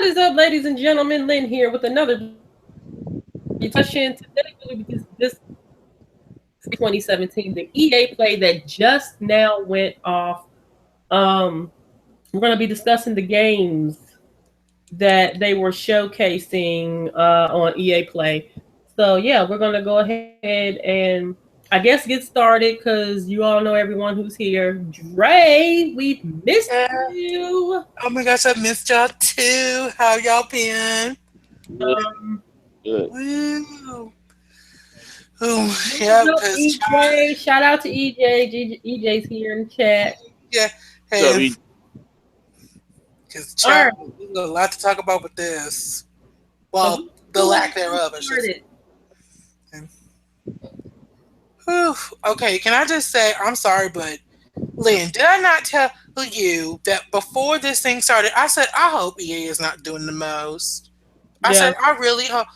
What is up, ladies and gentlemen? Lynn here with another discussion today. This 2017, the EA Play that just now went off. We're going to be discussing the games that they were showcasing on EA Play. So yeah, we're going to go ahead and I guess get started because you all know everyone who's here. Dre, we've missed you. Oh my gosh, I missed y'all too. How y'all been? Good. Woo. Oh, yeah, because EJ, shout out to EJ. EJ's here in chat. yeah, So hey, because Chad, there's a lot to talk about with this. Well, the lack thereof. I should say. Whew. Okay, can I just say I'm sorry, but Lynn, did I not tell you that before this thing started? I said I hope EA is not doing the most. I said I really hope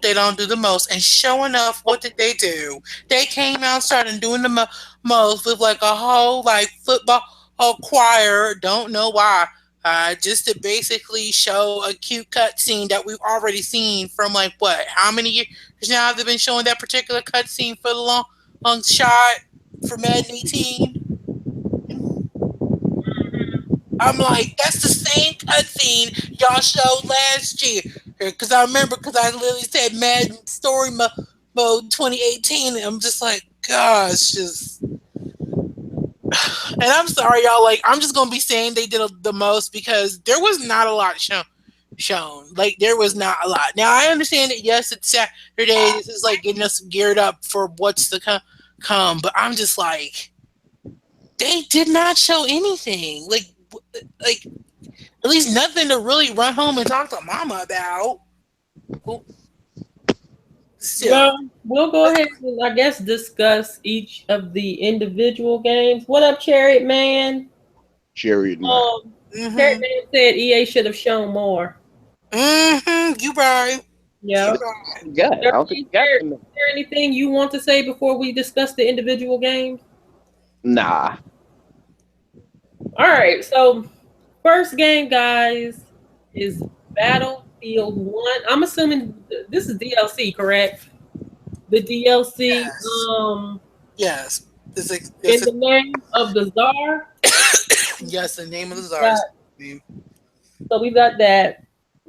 they don't do the most. And sure enough, what did they do? They came out and started doing the most with like a whole like football choir. Don't know why. Just to basically show a cute cutscene that we've already seen from like what? How many years now have they been showing that particular cutscene for the long shot for Madden 18? I'm like, that's the same cutscene y'all showed last year. Because I remember, because I literally said Madden Story Mode 2018. And I'm just like, gosh, just. And I'm sorry, y'all. Like, I'm just gonna be saying they did the most because there was not a lot shown. Like, there was not a lot. Now I understand that. Yes, it's Saturday. This is like getting us geared up for what's to come. But I'm just like, they did not show anything. Like at least nothing to really run home and talk to mama about. Well, we'll go ahead and I guess discuss each of the individual games. What up, Chariot Man? ChariotMan. Chariot Man said EA should have shown more. You right. Yeah. Yeah. I don't think Is there anything you want to say before we discuss the individual games? Nah. All right. So, first game, guys, is Battlefield 1. I'm assuming this is DLC, correct? The DLC. Yes. In the name of the Tsar. Yes, the name of the Tsar. So we got that.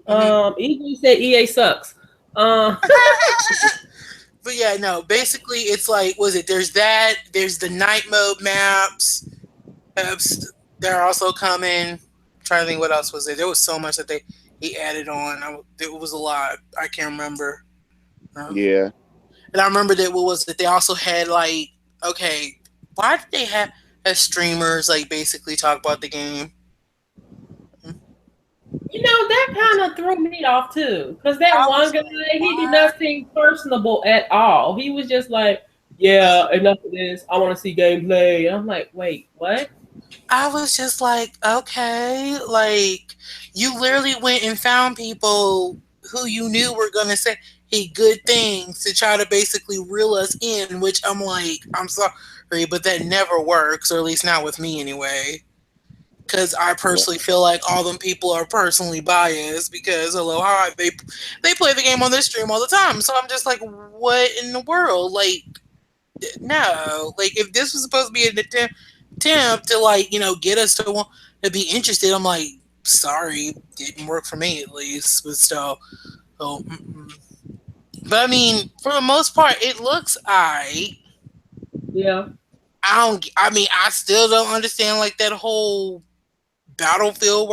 EJ said EA sucks. But yeah, no. Basically, it's like, there's that. There's the night mode maps. They're also coming. I'm trying to think what else was there. There was so much that he added on. It was a lot. I can't remember. Yeah. And I remember that they also had like, okay, why did they have streamers like basically talk about the game? You know, that kind of threw me off too, because that one guy, he did not seem personable at all. He was just like, "Yeah, enough of this. I want to see gameplay." And I'm like, "Wait, what?" I was just like, okay, like you literally went and found people who you knew were gonna say good things to try to basically reel us in, which I'm like, I'm sorry, but that never works, or at least not with me anyway. Because I personally feel like all them people are personally biased because they play the game on their stream all the time. So I'm just like, what in the world? Like, no. Like, if this was supposed to be an attempt to like, get us to want to be interested, I'm like, sorry, didn't work for me at least. But still, but I mean, for the most part, it looks alright. Yeah. I still don't understand like that whole Battlefield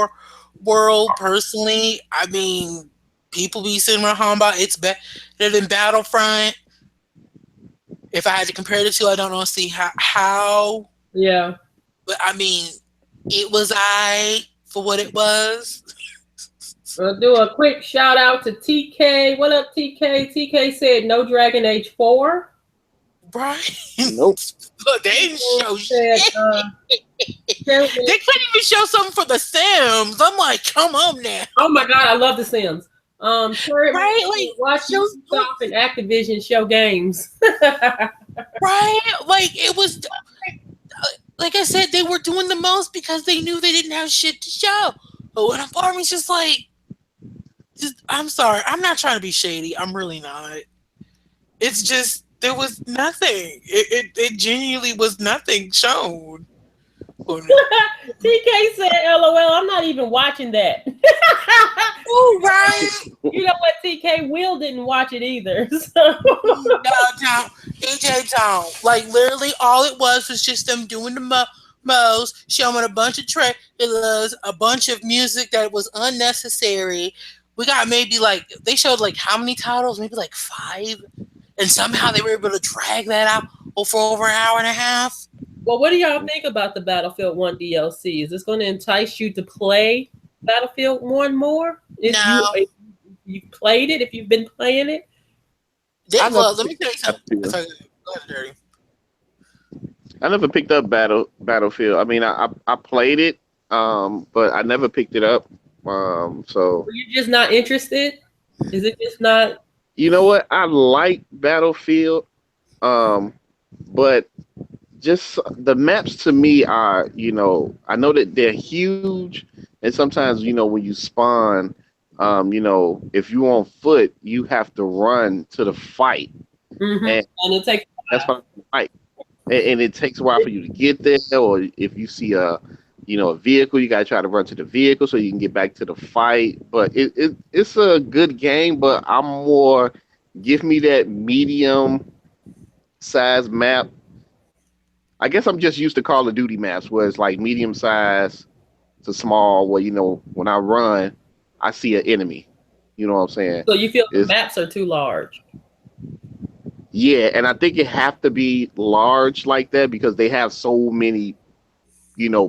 world personally. I mean, people be sitting around home about it's better than Battlefront. If I had to compare the two, I don't know see how. Yeah. But I mean, it was for what it was. I'll do a quick shout out to TK. What up, TK? TK said no Dragon Age 4. Right? Nope. Look, they didn't show shit. They couldn't even show something for the Sims. I'm like, come on now. Oh my god, I love the Sims. Right? Like, watch Stop and Activision show games. Right? Like, it was, like I said, they were doing the most because they knew they didn't have shit to show. But when a part of me's just like, I'm sorry. I'm not trying to be shady. I'm really not. It's just there was nothing. It genuinely was nothing shown. TK said, "LOL, I'm not even watching that." Oh, right. You know what? TK Will didn't watch it either. So. No, DJ don't. Like literally, all it was just them doing the mows, showing a bunch of trailers, a bunch of music that was unnecessary. We got maybe like they showed like how many titles? Maybe like 5, and somehow they were able to drag that out for over an hour and a half. Well, what do y'all think about the Battlefield 1 DLC? Is this going to entice you to play Battlefield 1 more? If you've played it, if you've been playing it? Well, let me tell you something. Go ahead, Dirty. I never picked up Battlefield. I mean, I played it, but I never picked it up. So were you just not interested? Is it just not? You know what? I like Battlefield, but just the maps to me are, I know that they're huge, and sometimes, when you spawn, if you're on foot, you have to run to the fight, and it takes that's why I fight, and it takes a while for you to get there. Or if you see a vehicle, you gotta try to run to the vehicle so you can get back to the fight. But it's a good game, but I'm more give me that medium size map. I guess I'm just used to Call of Duty maps where it's like medium size to small, where when I run, I see an enemy. You know what I'm saying? So you feel the maps are too large? Yeah, and I think it have to be large like that because they have so many,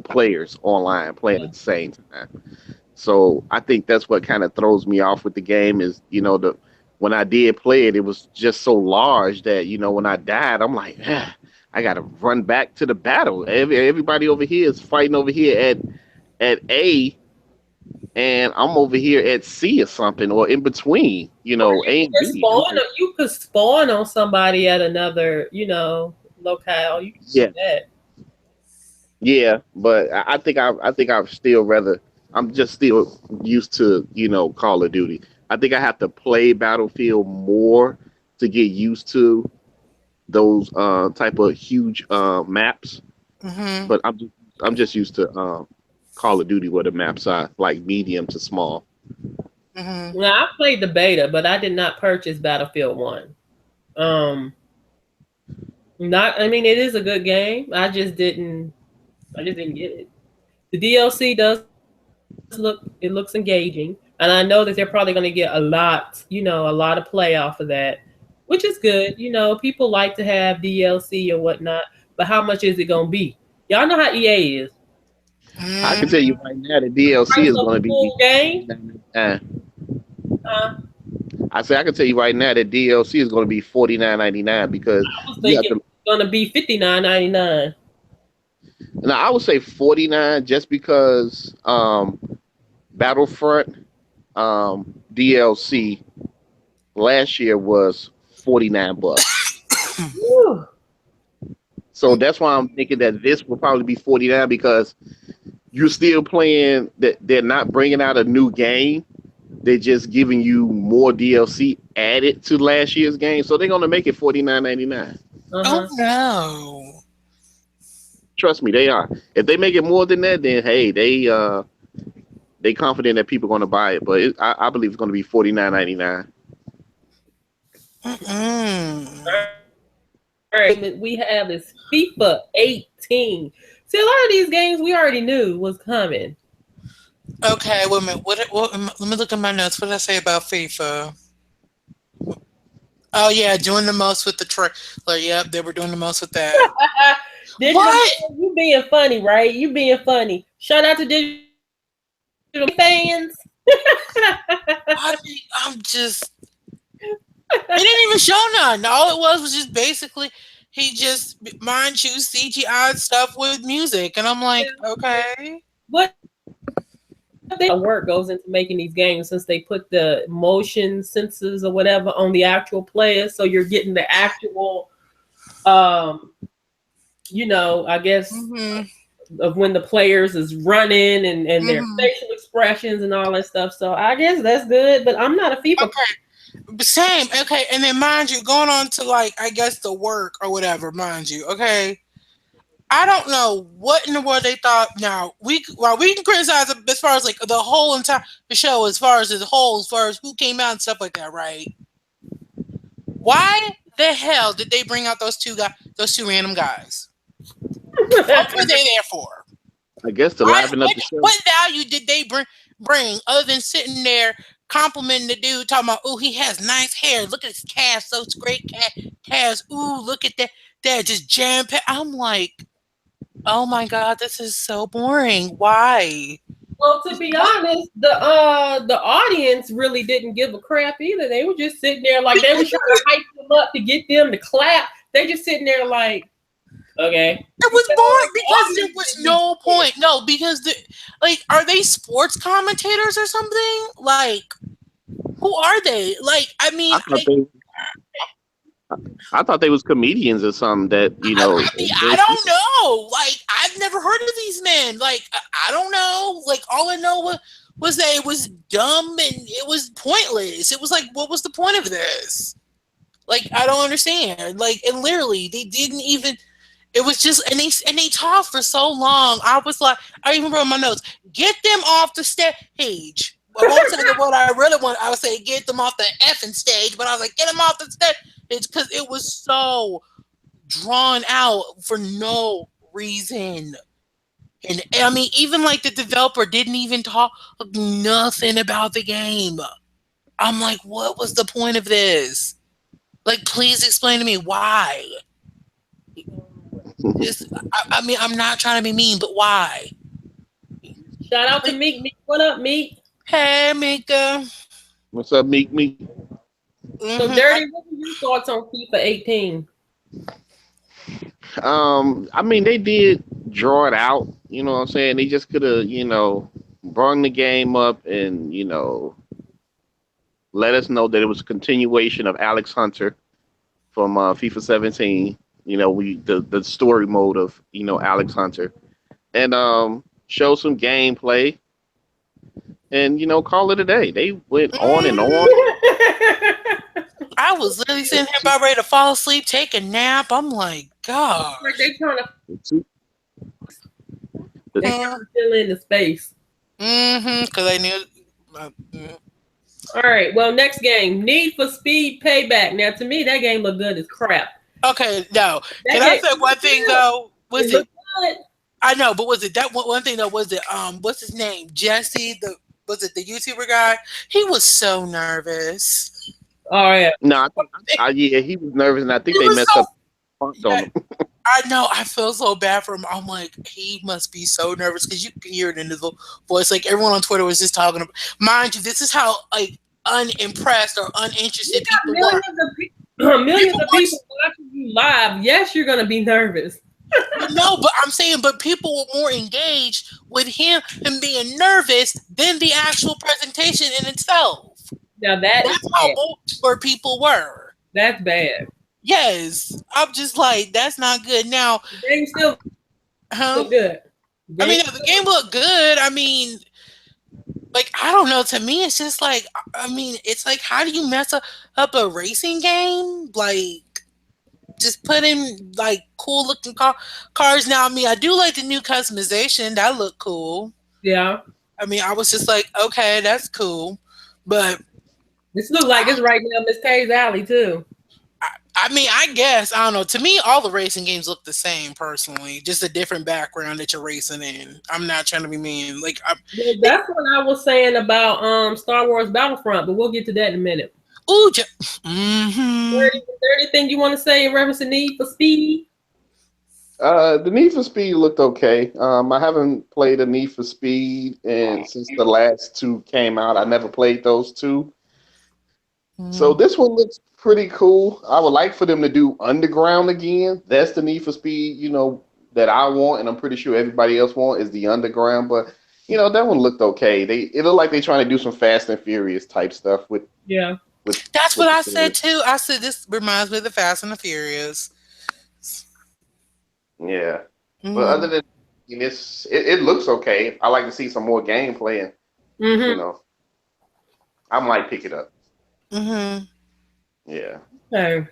players online playing at the same time. So I think that's what kind of throws me off with the game is, when I did play it, it was just so large that, when I died, I'm like, I got to run back to the battle. Everybody over here is fighting over here at A, and I'm over here at C or something, or in between, A and B. You could spawn on somebody at another, locale. You can do that. Yeah, but I think I've still rather. I'm just still used to Call of Duty. I think I have to play Battlefield more to get used to those type of huge maps. Mm-hmm. But I'm just used to Call of Duty where the maps are like medium to small. Mm-hmm. Now I played the beta, but I did not purchase Battlefield 1. It is a good game. I just didn't get it. The DLC looks engaging, and I know that they're probably going to get a lot of play off of that, which is good. People like to have DLC or whatnot, but how much is it going to be? Y'all know how EA is. I can tell you right now, the DLC is going to be full game. I say I can tell you right now that DLC is going to be $49.99 because I was thinking it's going to be $59.99. Now I would say 49 just because Battlefront DLC last year was $49. So that's why I'm thinking that this will probably be 49 because you're still playing that they're not bringing out a new game. They're just giving you more DLC added to last year's game. So they're going to make it $49.99. Oh no. Trust me, they are. If they make it more than that, then hey, they confident that people are going to buy it. But I believe it's going to be $49.99. All right, we have is FIFA 18. See, a lot of these games we already knew was coming. Okay, wait a minute. What, let me look at my notes. What did I say about FIFA? Oh yeah, doing the most with the trailer. Yep, they were doing the most with that. What? You being funny, right? You being funny. Shout out to digital fans. I'm just. It didn't even show none. All it was just basically he just mind you CGI stuff with music, and I'm like, okay. What work goes into making these games since they put the motion sensors or whatever on the actual players, so you're getting the actual, I guess of when the players is running and their Mhm. facial expressions and all that stuff. So I guess that's good, but I'm not a FIFA. Okay. Same. Okay. And then mind you, going on to like I guess the work or whatever, mind you, okay. I don't know what in the world they thought. Now we can criticize it as far as like the whole entire the show, as far as as far as who came out and stuff like that, right? Why the hell did they bring out those two random guys? What were they there for? I guess to liven up the show. What value did they bring other than sitting there complimenting the dude, talking about, oh, he has nice hair. Look at his calves, those great calves. Ooh, look at that. That just jam packed. I'm like, oh my god, this is so boring. Why? Well, to be honest, the audience really didn't give a crap either. They were just sitting there like they were trying to hype them up to get them to clap. They just sitting there like, okay. It was boring because there was no point. No, because are they sports commentators or something? Like, who are they? Like, I mean, I thought they was comedians or something that, you know. I don't know. Like, I've never heard of these men. Like, I don't know. Like, all I know was that it was dumb and it was pointless. It was like, what was the point of this? Like, I don't understand. Like, and literally, they didn't even. It was just, and they talked for so long. I was like, I even wrote in my notes, get them off the stage. I won't say what I really want. I would say get them off the effing stage, but I was like, get them off the stage. It's because it was so drawn out for no reason. And I mean, even like the developer didn't even talk nothing about the game. I'm like, what was the point of this? Like, please explain to me why. I mean, I'm not trying to be mean, but why? Shout out to Meek. What up, Meek? Hey, Mika. What's up, Meek? So, Dirty, what were your thoughts on FIFA 18? I mean, they did draw it out. You know what I'm saying? They just could have, you know, brung the game up and, you know, let us know that it was a continuation of Alex Hunter from FIFA 17. You know, the story mode of, you know, Alex Hunter, and show some gameplay, and, you know, call it a day. They went on and on. I was literally sitting here about ready to fall asleep, take a nap. I'm like, God. Like they trying to The- fill in the space. Because I knew. All right. Well, next game, Need for Speed Payback. Now, to me, that game looked good as crap. Okay, no. Can I say one thing though? Was it? Good. I know, but was it that one thing though? Was it what's his name? Jesse, was it the YouTuber guy? He was so nervous. Oh yeah. No, yeah, he was nervous, and I think they messed up on him. I know. I feel so bad for him. I'm like, he must be so nervous because you can hear it in his voice. Like everyone on Twitter was just talking about. Mind you, this is how like unimpressed or uninterested people were. Millions of people watching you live. Yes, you're gonna be nervous. No, but I'm saying, but people were more engaged with him being nervous than the actual presentation in itself. Now that's how more people were. That's bad. Yes, I'm just like, that's not good. Now, the game still look good. I mean, the game looked good. I mean, like, I don't know. To me, it's just like, I mean, it's like, how do you mess up a racing game? Like, just put in like cool looking cars. Now, I mean, I do like the new customization. That looked cool. Yeah. I mean, I was just like, okay, that's cool. But this looks like it's right now Miss K's alley too. I mean, I guess, I don't know. To me, all the racing games look the same, personally. Just a different background that you're racing in. I'm not trying to be mean. Like, that's what I was saying about StarWars Battlefront, but we'll get to that in a minute. Ooh, anything you want to say in reference to Need for Speed? The Need for Speed looked okay. I haven't played a Need for Speed, and since the last two came out, I never played those two. So this one looks pretty cool. I would like for them to do Underground again. That's the Need for Speed, you know, that I want, and I'm pretty sure everybody else want is the Underground. But you know, that one looked okay. It looked like they're trying to do some Fast and Furious type stuff with. Yeah. That's what I said too. I said this reminds me of the Fast and the Furious. Yeah, but other than And it looks okay. I like to see some more gameplay, and you Mm-hmm. know, I might pick it up. Mm-hmm. Yeah. Okay.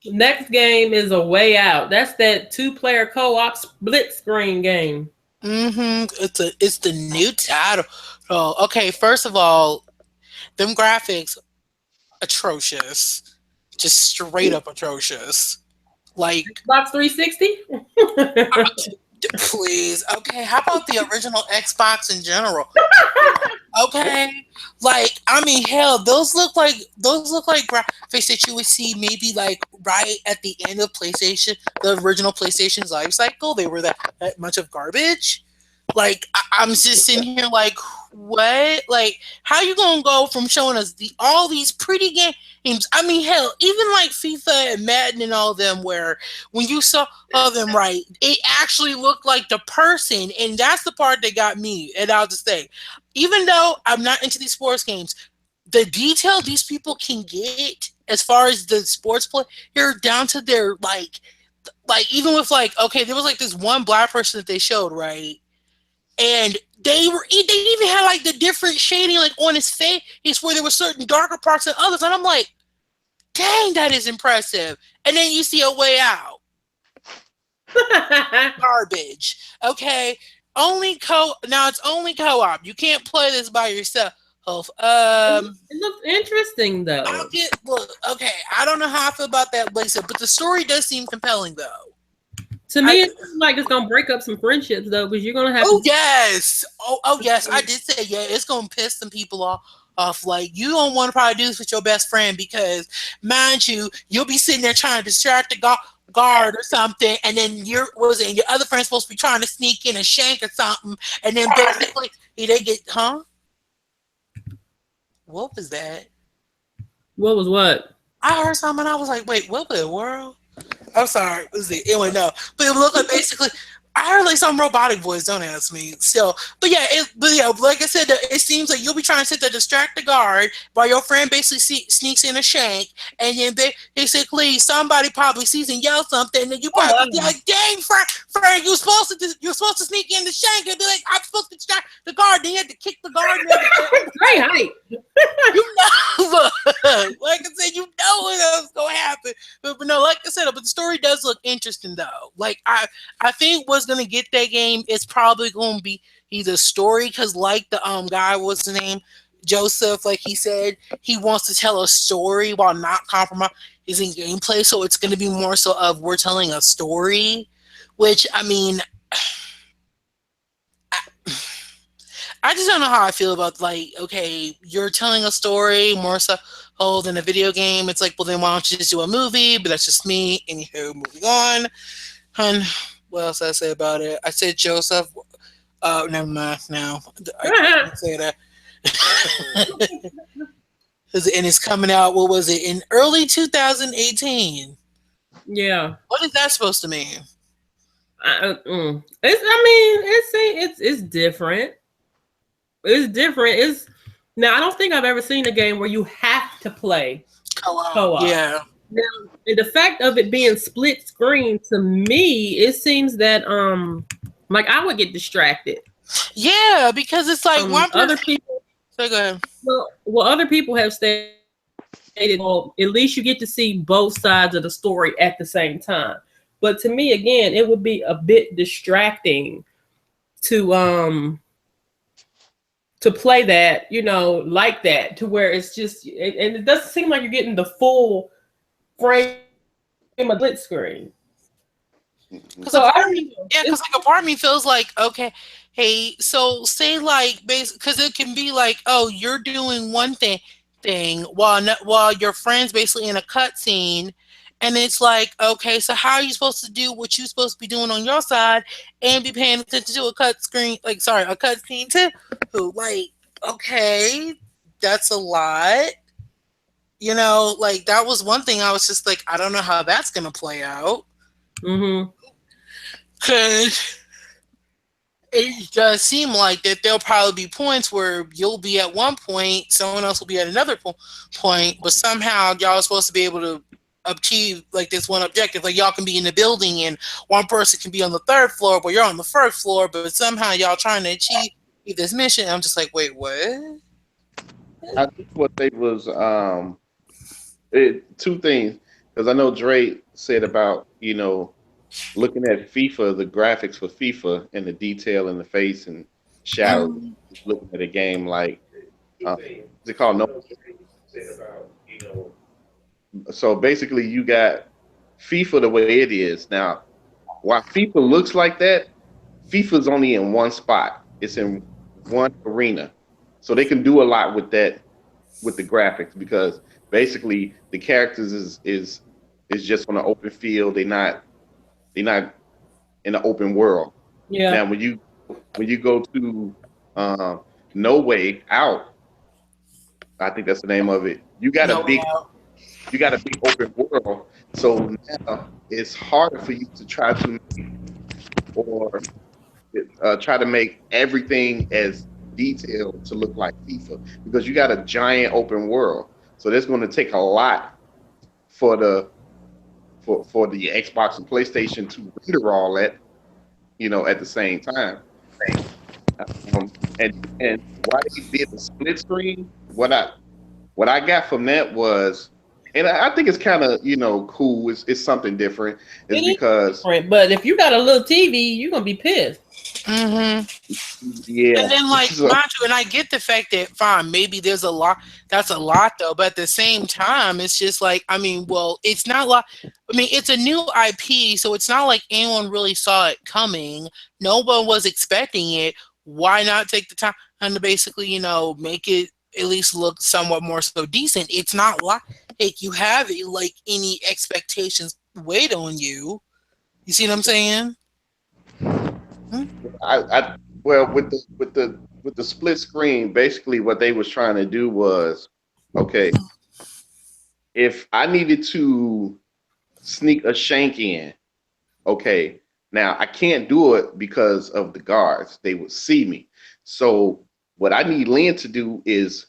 Next game is A Way Out. That's that 2-player co-op split screen game. Mm-hmm. It's the new title. Oh, okay. First of all, them graphics atrocious, just straight up atrocious. Like, Xbox 360? please, okay. How about the original Xbox in general? Okay, like I mean, hell, those look like graphics that you would see maybe like right at the end of PlayStation, the original PlayStation's life cycle. They were that much of garbage. Like I'm just sitting here like, what? Like, how you gonna go from showing us all these pretty games? I mean, hell, even like FIFA and Madden and all them, where when you saw them right, it actually looked like the person, and that's the part that got me. And I'll just say, even though I'm not into these sports games, the detail these people can get as far as the sports play here down to their even with like okay, there was like this one black person that they showed right, and they even had like the different shading like on his face where there were certain darker parts than others, and I'm like, dang, that is impressive. And then you see A Way Out, garbage. Okay, now it's only co-op. You can't play this by yourself. It looks interesting though. Look. Okay, I don't know how I feel about that, Lisa, but the story does seem compelling though. To me, it seems like it's gonna break up some friendships though, because you're gonna have. Oh yes, oh yes, I did say yeah. It's gonna piss some people off. Like you don't want to probably do this with your best friend because, mind you, you'll be sitting there trying to distract the guard or something, and then your other friend's supposed to be trying to sneak in a shank or something, and then basically they get What was that? What was what? I heard something. I was like, wait, what the world? I'm sorry. Anyway, no. But it looked like basically, I heard like some robotic voice. Don't ask me. So, but yeah, like I said, it seems like you'll be trying to sit there, distract the guard, while your friend basically sneaks in a shank, and then basically somebody probably sees and yells something, and then you probably be like, "Dang, Frank, you're supposed to sneak in the shank," and be like, "I'm supposed to distract the guard." Then you had to kick the guard. Great height. You know, like I said, you know what else gonna happen. But no, like I said, but the story does look interesting though. Like I think what's gonna get that game is probably gonna be either story, because like the guy, what's the name, Joseph, like he said, he wants to tell a story while not compromising gameplay. So it's gonna be more so of we're telling a story, which I mean. I just don't know how I feel about like, okay, you're telling a story more so than a video game. It's like, well, then why don't you just do a movie? But that's just me. Anywho, moving on. Hun, what else did I say about it? I said Joseph. Never mind. Now I can't say that. And it's coming out. What was it in early 2018? Yeah. What is that supposed to mean? It's different. It's different. Now I don't think I've ever seen a game where you have to play co-op. Yeah. Now, and the fact of it being split screen, to me, it seems that like I would get distracted. Yeah, because it's like one person. Other people. So go ahead. Well, other people have stated, well, at least you get to see both sides of the story at the same time. But to me, again, it would be a bit distracting to play that, like that, to where it's just, and it doesn't seem like you're getting the full frame of split screen. Because a part of me feels like, okay, hey, so say like, because it can be like, oh, you're doing one thing while your friend's basically in a cutscene, and it's like, okay, so how are you supposed to do what you're supposed to be doing on your side and be paying attention to a cutscene too? Like, okay, that's a lot. Like that was one thing I was just like, I don't know how that's gonna play out. Mm-hmm. Cause it does seem like that there'll probably be points where you'll be at one point, someone else will be at another point, but somehow y'all are supposed to be able to achieve like this one objective. Like y'all can be in the building and one person can be on the third floor, but you're on the first floor. But somehow y'all trying to achieve this mission. I'm just like, wait, what? I think what they was two things, because I know Dre said about looking at FIFA, the graphics for FIFA and the detail in the face and shadow. Looking at a game like what's it called? No. So basically, you got FIFA the way it is now. While FIFA looks like that, FIFA's only in one spot. It's in one arena, so they can do a lot with that, with the graphics, because basically the characters is just on an open field. They're not in an open world. Yeah. Now when you go to No Way Out, I think that's the name of it. You got a big open world. So now it's harder for you to try to make everything as detailed to look like FIFA, because you got a giant open world. So that's going to take a lot for the Xbox and PlayStation to render all that, at the same time. And why they did the split screen, what I got from that was, and I think it's kind of cool. It's something different. It's because different, but if you got a little TV, you're gonna be pissed. Mm-hmm. Yeah. And then mind you, and I get the fact that fine, maybe there's a lot. That's a lot though, but at the same time, it's just like it's not like it's a new IP, so it's not like anyone really saw it coming. No one was expecting it. Why not take the time and to basically make it at least look somewhat more so decent? It's not like you have any expectations weighed on you. You see what I'm saying? Well, with the split screen, basically what they was trying to do was, okay, if I needed to sneak a shank in, okay, now I can't do it because of the guards. They would see me. So what I need Lynn to do is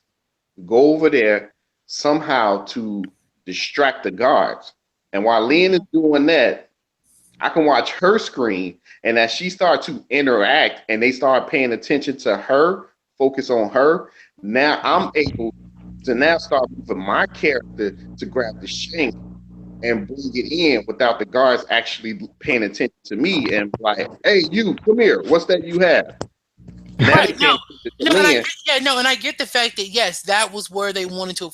go over there somehow to distract the guards. And while Lynn is doing that, I can watch her screen, and as she starts to interact and they start paying attention to her, focus on her, now I'm able to now start moving my character to grab the shank and bring it in without the guards actually paying attention to me and like, hey, you, come here. What's that you have? Right, and I get the fact that yes, that was where they wanted to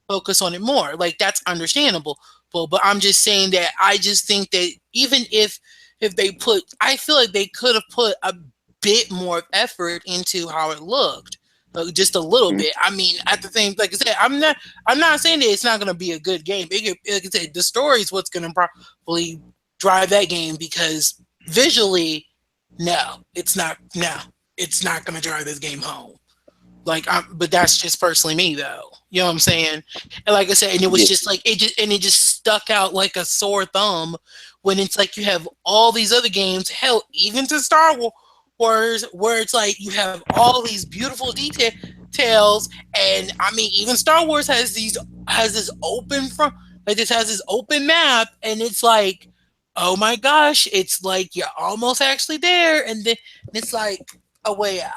focus on it more. Like that's understandable. But I'm just saying that I just think that even if they I feel like they could have put a bit more effort into how it looked, just a little bit. At the same, like I said, I'm not saying that it's not going to be a good game. Like I said, the story is what's going to probably drive that game, because visually, no, it's not. No, it's not going to drive this game home. But that's just personally me, though. You know what I'm saying? And like I said, and it was just like it just stuck out like a sore thumb when it's like you have all these other games, hell, even to Star Wars, where it's like you have all these beautiful details, and even Star Wars has this open front, like this has this open map, and it's like, oh my gosh, it's like you're almost actually there, and then it's like a way out.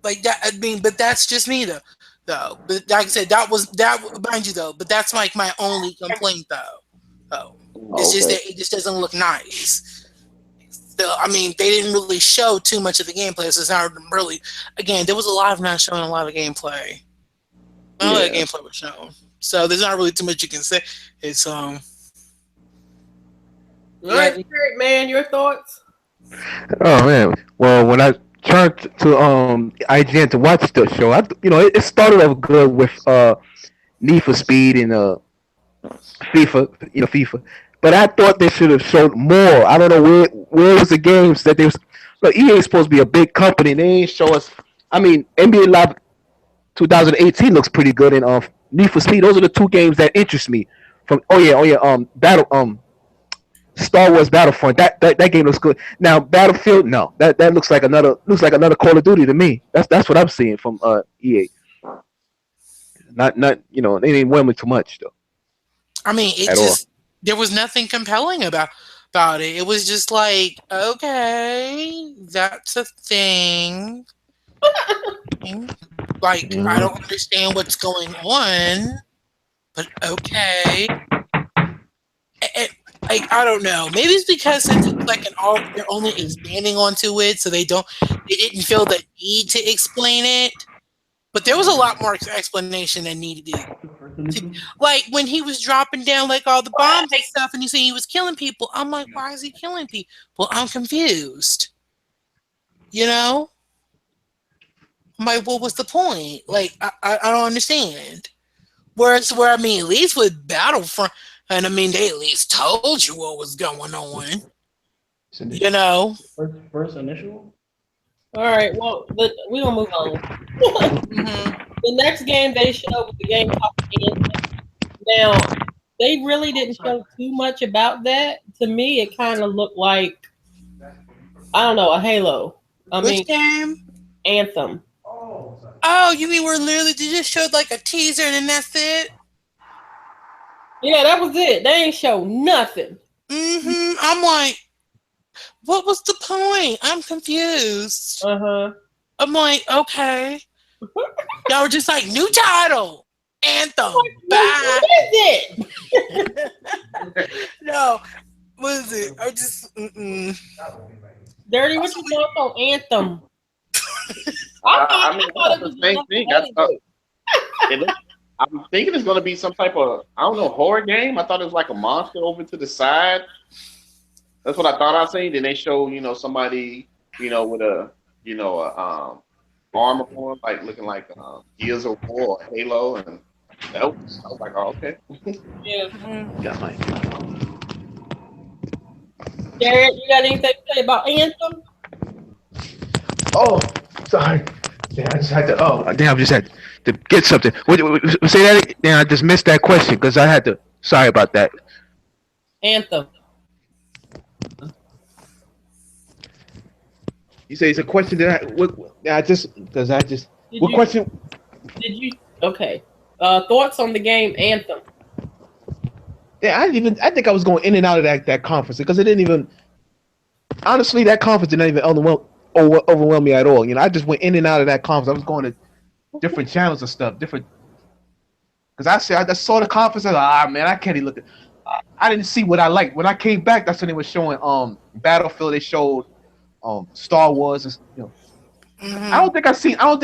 Like that, but that's just me though. But like I said, that mind you though. But that's like my only complaint though. It's just that it just doesn't look nice. So, they didn't really show too much of the gameplay. So it's not really. Again, there was a lot of not showing a lot of gameplay. None of the gameplay was shown, so there's not really too much you can say. It's All right, man, your thoughts? Oh man, well when I turned to IGN to watch the show, it started off good with Need for Speed and FIFA. But I thought they should have showed more. I don't know where was the games that they was. Look, EA is supposed to be a big company. They ain't show us. NBA Live 2018 looks pretty good, and Need for Speed. Those are the two games that interest me. Star Wars Battlefront. That game looks good. Now Battlefield, no, that looks like another Call of Duty to me. That's what I'm seeing from EA. Not they didn't win me too much though. I mean, it At all. just there was nothing compelling about it. It was just like, okay, that's a thing. Like, I don't understand what's going on, but okay. Like, I don't know. Maybe it's because since it's like they're only expanding onto it, so they didn't feel the need to explain it. But there was a lot more explanation that needed to, like when he was dropping down like all the bombs and stuff, and he said he was killing people. I'm like, why is he killing people? Well, I'm confused. You know? I'm like, what was the point? Like, I don't understand. Where I mean, at least with Battlefront, and I mean, they at least told you what was going on. You know? First initial? All right, well, we're going to move on. The next game they showed was the game called Anthem. Now, they really didn't show too much about that. To me, it kind of looked like, I don't know, a Halo. Which game? Anthem. Oh, you mean they just showed like a teaser and then that's it? Yeah, that was it. They ain't show nothing. I'm like, what was the point? I'm confused. I'm like, okay. Y'all were just like, new title, Anthem. Bye. What is it? No, what is it? I just, Dirty, what you thought on Anthem? I mean, that's the same thing. I'm thinking it's going to be some type of, I don't know, horror game. I thought it was like a monster over to the side. That's what I thought I seen. Then they show, somebody, with a, armor on, like looking like Gears of War or Halo, and I was like, oh, okay. Yeah. Got mine. Jared, you got anything to say about Anthem? Oh, sorry. Yeah, I just had to. Oh, damn! I just had to get something. Say that. Damn, I just missed that question because I had to. Sorry about that. Anthem. You say it's a question that what question? Did you? Okay. Thoughts on the game Anthem? Yeah, I think I was going in and out of that conference because it didn't even. Honestly, that conference didn't even overwhelm me at all. I just went in and out of that conference. I was going to different channels and stuff, different. Because I saw the conference. I was like, man, I can't even look at. I didn't see what I liked. When I came back, that's when they were showing Battlefield. They showed Star Wars. I don't think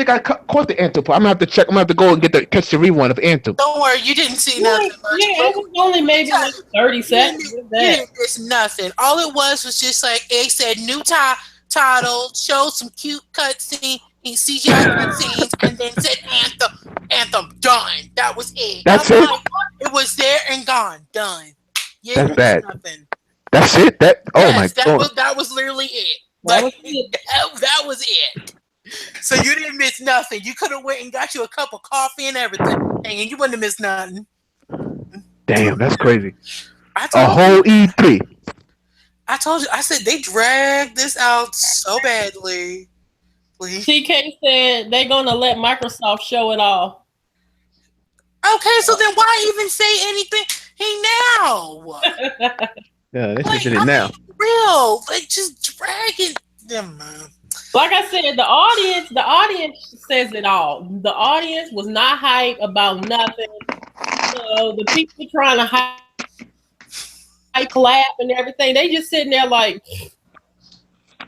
I caught the Anthem part. I'm gonna have to check. I'm gonna have to go and catch the rerun of Anthem. Don't worry, you didn't see nothing. Yeah, it was only maybe like 30 seconds. You didn't miss nothing. All it was just like they said, new title, showed some cute cutscene, CGI cutscenes, and then said Anthem, done. That was it. That's it. It was there and gone, done. Yeah, that's bad. Nothing. That's it. That was literally it. That was it. So you didn't miss nothing. You could have went and got you a cup of coffee and everything, and you wouldn't have missed nothing. Damn, that's crazy. A whole E3. I told you. I said they dragged this out so badly. Please. TK said they're gonna let Microsoft show it all. Okay, so then why even say anything? Hey, now. Yeah, they just did it now. Real, just dragging them, man. Like I said, the audience says it all. The audience was not hype about nothing. The people trying to hype clap and everything, they just sitting there like,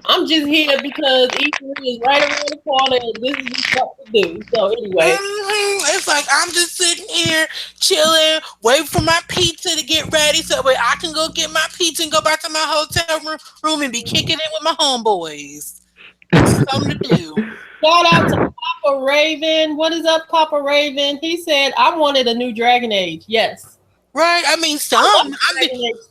I'm just here because E3 is right around the corner and this is what to do. So anyway. It's like I'm just sitting here chilling, waiting for my pizza to get ready so that I can go get my pizza and go back to my hotel room and be kicking it with my homeboys. Something to do. Shout out to Papa Raven. What is up, Papa Raven? He said, I wanted a new Dragon Age. Yes. Right. I mean,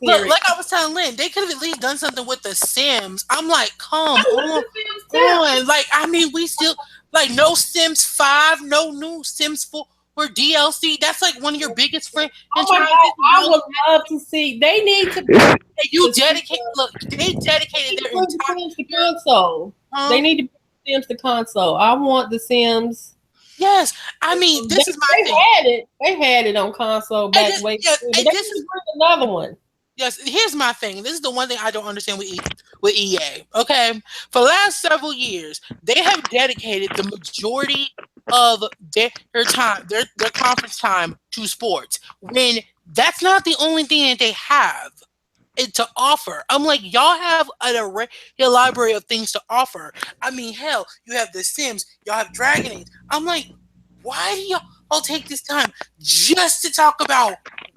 look, like I was telling Lynn, they could have at least done something with the Sims. I'm like, come on. Like, I mean, we still, like, no Sims 5, no new Sims 4 or DLC. That's like one of your biggest friends. Oh my God, I would love to see. They need to. They dedicated their entire console. They need to bring Sims to console. I want the Sims Yes, I mean this is my thing. They had it on console back way. Yes, but they this is another one. Yes, here's my thing. This is the one thing I don't understand with EA. Okay, for the last several years, they have dedicated the majority of their time, their conference time to sports. When that's not the only thing that they have to offer. I'm like, y'all have a library of things to offer. I mean, hell, you have The Sims, y'all have Dragon Age. I'm like, why do y'all take this time just to talk about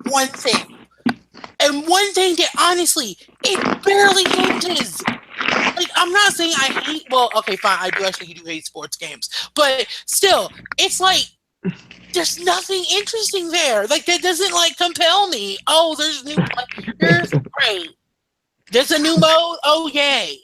one thing? And one thing that honestly, it barely changes. Like, I'm not saying I hate. Well, okay, fine. I do actually hate sports games, but still, it's like there's nothing interesting there. Like that doesn't like compel me. Oh, there's new players. Great. There's a new mode. Oh, yay!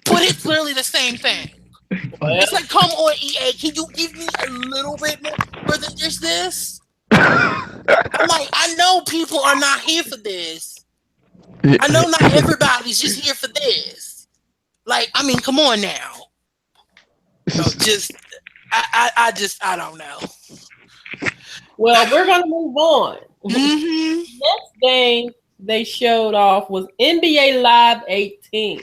But it's literally the same thing. It's like, come on, EA. Can you give me a little bit more than just this? I'm like, I know people are not here for this. I know not everybody's just here for this. Like, I mean, come on now. No, just, I don't know. Well, we're gonna move on. Next game they showed off was NBA Live 18.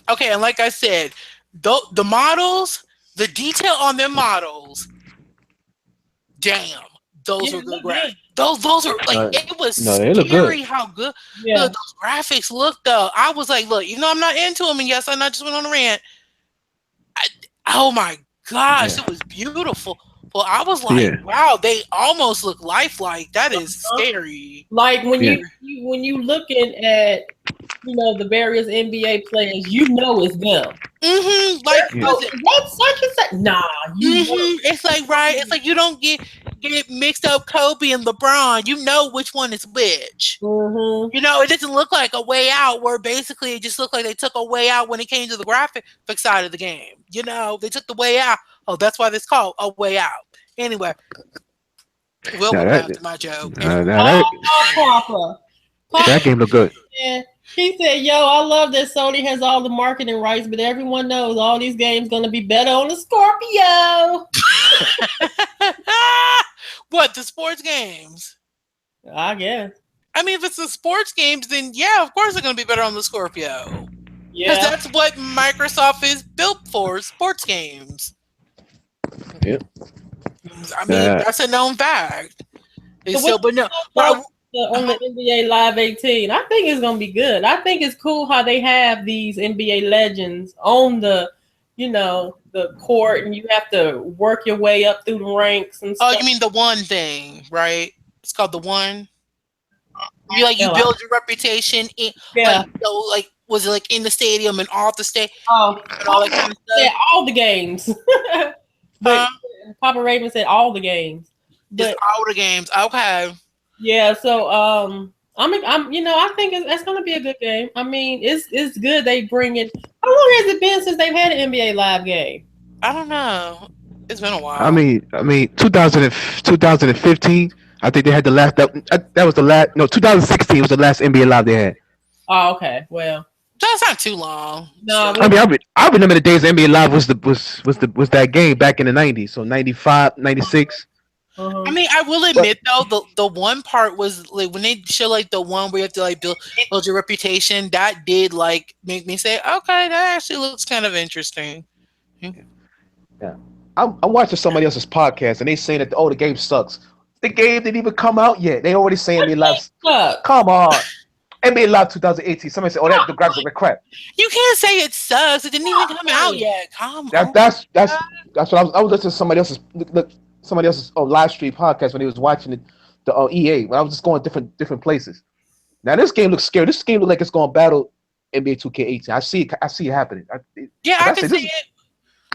Okay, and like I said, the models, the detail on their models, damn. Those are good graphics. Those are like it was scary how good those graphics looked though. I was like, look, even though I'm not into them, and yes, I just went on a rant. Oh my gosh, it was beautiful. Well, I was like, wow, they almost look lifelike. That is scary. Like when you looking at the various NBA players, it's them. Like what's such and such? Nah, it's like it's like you don't get mixed up Kobe and LeBron. You know which one is which. It doesn't look like a way out where basically it just looked like they took a way out when it came to the graphic side of the game. They took the way out. Oh, that's why it's called a way out. Anyway, we'll go back to my joke. That game look good. Yeah. He said, yo, I love that Sony has all the marketing rights, but everyone knows all these games going to be better on the Scorpio. What, the sports games? I guess. I mean, if it's the sports games, then yeah, of course they're going to be better on the Scorpio. Yeah. Because that's what Microsoft is built for, sports games. Yep. I mean, that's a known fact. On the NBA Live 18, I think it's gonna be good. I think it's cool how they have these NBA legends on the court, and you have to work your way up through the ranks and stuff. Oh, you mean the one thing, right? It's called the one. You build your reputation in, was it like in the stadium and off the stage? Oh, and all that kind of stuff. Yeah, all the games. But Papa Raven said all the games. Just all the games. Okay. Yeah, so I think it's gonna be a good game. I mean, it's good they bring it. How long has it been since they've had an NBA Live game? I don't know. It's been a while. I mean, 2015. I think they had the last. That was the last. No, 2016 was the last NBA Live they had. Oh, okay. Well, that's not too long. No, I mean, I remember the days NBA Live was that game back in the 90s. So 95, 96. I mean, I will admit though, the one part was like when they show like the one where you have to like build your reputation. That did like make me say, okay, that actually looks kind of interesting. Yeah, I'm watching somebody else's podcast and they saying that the game sucks. The game didn't even come out yet. They already saying NBA Live. Come on, NBA Live 2018. Somebody said, the graphics are crap. You can't say it sucks. It didn't even come out yet. Come on. That's what I was listening to somebody else's live stream podcast when he was watching the EA. When I was just going different places. Now this game looks scary. This game looks like it's going to battle NBA 2K18. I see it happening. I can see it.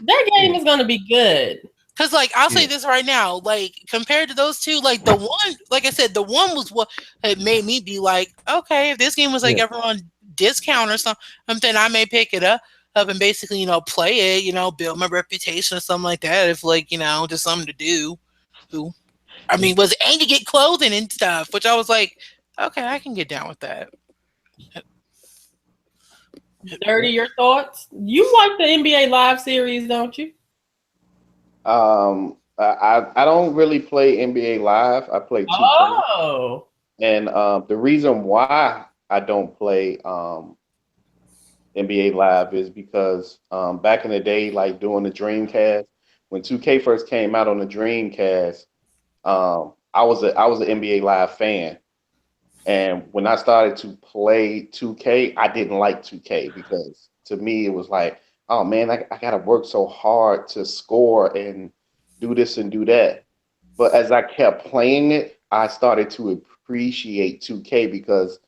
That game is going to be good. Because I'll say this right now, compared to those two, the one, like I said, the one was what had made me be like, okay, if this game was ever on discount or something, then I may pick it up and basically, play it, build my reputation or something like that. If just something to do. I mean, was aimed to get clothing and stuff, which I was like, okay, I can get down with that. Dirty, your thoughts? You like the NBA Live series, don't you? I don't really play NBA Live. I play 2K, Oh. and the reason why I don't play NBA Live is because back in the day, like doing the Dreamcast, when 2K first came out on the Dreamcast, I was an NBA Live fan, and when I started to play 2K, I didn't like 2K because to me it was like, oh man, I gotta work so hard to score and do this and do that. But as I kept playing it, I started to appreciate 2K because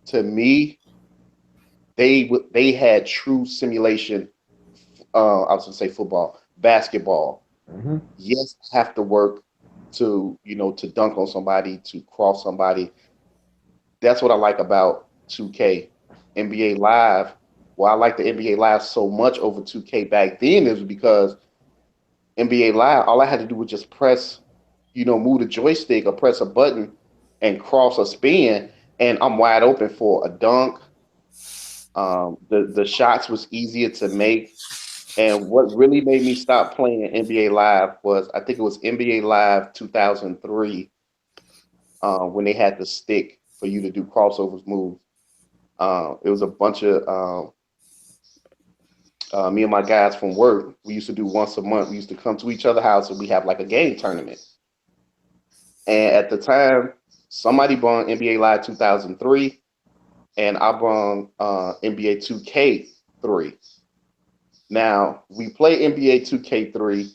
to me, they had true simulation. I was gonna say football, basketball. Hmm. Yes, I have to work to to dunk on somebody, to cross somebody. That's what I like about 2K. NBA Live. Well, I like the NBA Live so much over 2K back then is because NBA Live, all I had to do was just press, move the joystick or press a button and cross a spin, and I'm wide open for a dunk. The shots was easier to make, and what really made me stop playing NBA Live was I think it was NBA Live 2003 when they had the stick for you to do crossovers moves. It was a bunch of me and my guys from work. We used to do once a month. We used to come to each other's house and we have like a game tournament. And at the time, somebody brought NBA Live 2003, and I brought NBA 2K3. Now we play NBA 2K3,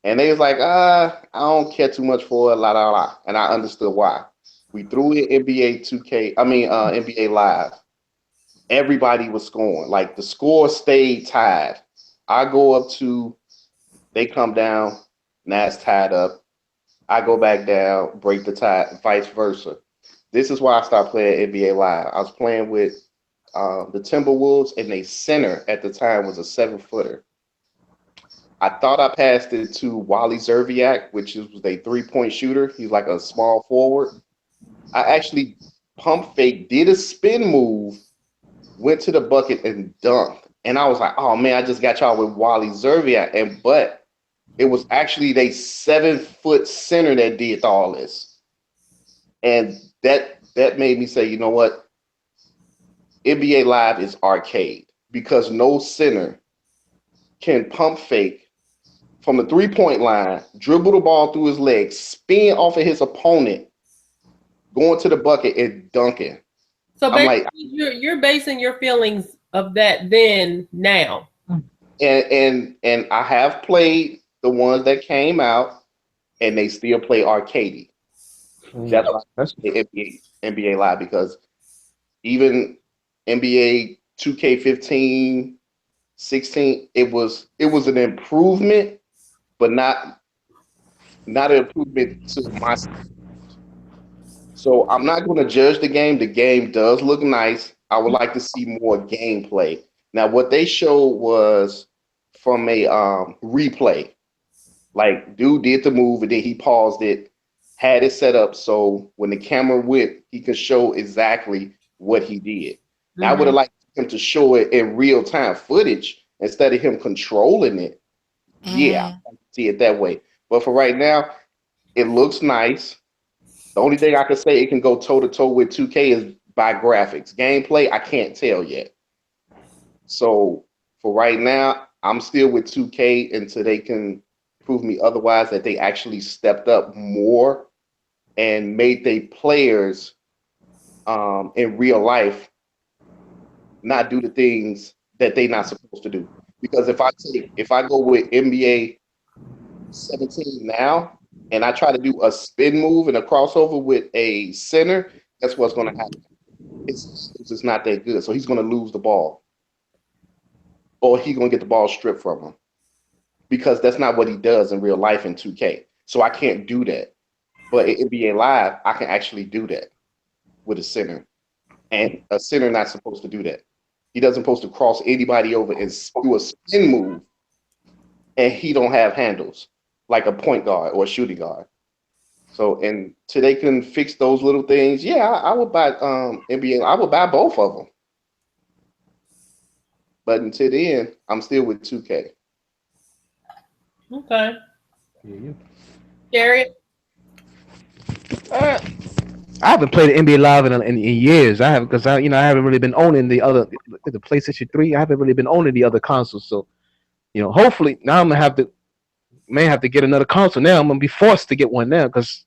and they was like, I don't care too much for it, la la la, and I understood why. We threw in NBA 2K, I mean NBA Live. Everybody was scoring. Like the score stayed tied. I go up to, they come down, now it's tied up. I go back down, break the tie, vice versa. This is why I stopped playing NBA Live. I was playing with the Timberwolves, and their center at the time was a 7-footer. I thought I passed it to Wally Zerviak, which was a 3-point shooter. He's like a small forward. I actually pump fake, did a spin move, went to the bucket and dunked. And I was like, oh man, I just got y'all with Wally Zerviak. But it was actually they 7-foot center that did all this. And that made me say, you know what? NBA Live is arcade because no center can pump fake from the 3-point line, dribble the ball through his legs, spin off of his opponent, going to the bucket and dunking. So I'm basically, like, you're basing your feelings of that then now. and I have played the ones that came out, and they still play arcade. That's why That's I say NBA Live because even NBA 2K15, 16, it was an improvement, but not an improvement to my. So I'm not going to judge the game. The game does look nice. I would like to see more gameplay. Now, what they showed was from a replay. Like, dude did the move and then he paused it, had it set up so when the camera went, he could show exactly what he did. Now, I would have liked him to show it in real time footage instead of him controlling it. Yeah, Mm. I see it that way. But for right now, it looks nice. The only thing I can say it can go toe to toe with 2K is by graphics. Gameplay, I can't tell yet. So for right now, I'm still with 2K until they can prove me otherwise that they actually stepped up more and made their players in real life not do the things that they not supposed to do. Because if I go with NBA 17 now and I try to do a spin move and a crossover with a center, guess what's going to happen? It's just not that good. So he's going to lose the ball, or he's going to get the ball stripped from him because that's not what he does in real life in 2K. So I can't do that. But in NBA Live, I can actually do that with a center, and a center not supposed to do that. He doesn't supposed to cross anybody over and do a spin move, and he don't have handles like a point guard or a shooting guard. So, and till they can fix those little things, yeah, I would buy NBA. I would buy both of them. But until then, I'm still with 2K. Okay. Yeah. Chariot. Uh, I haven't played NBA Live in years. I haven't because I haven't really been owning the PlayStation 3. I haven't really been owning the other consoles. So hopefully now I'm gonna may have to get another console. Now I'm gonna be forced to get one now because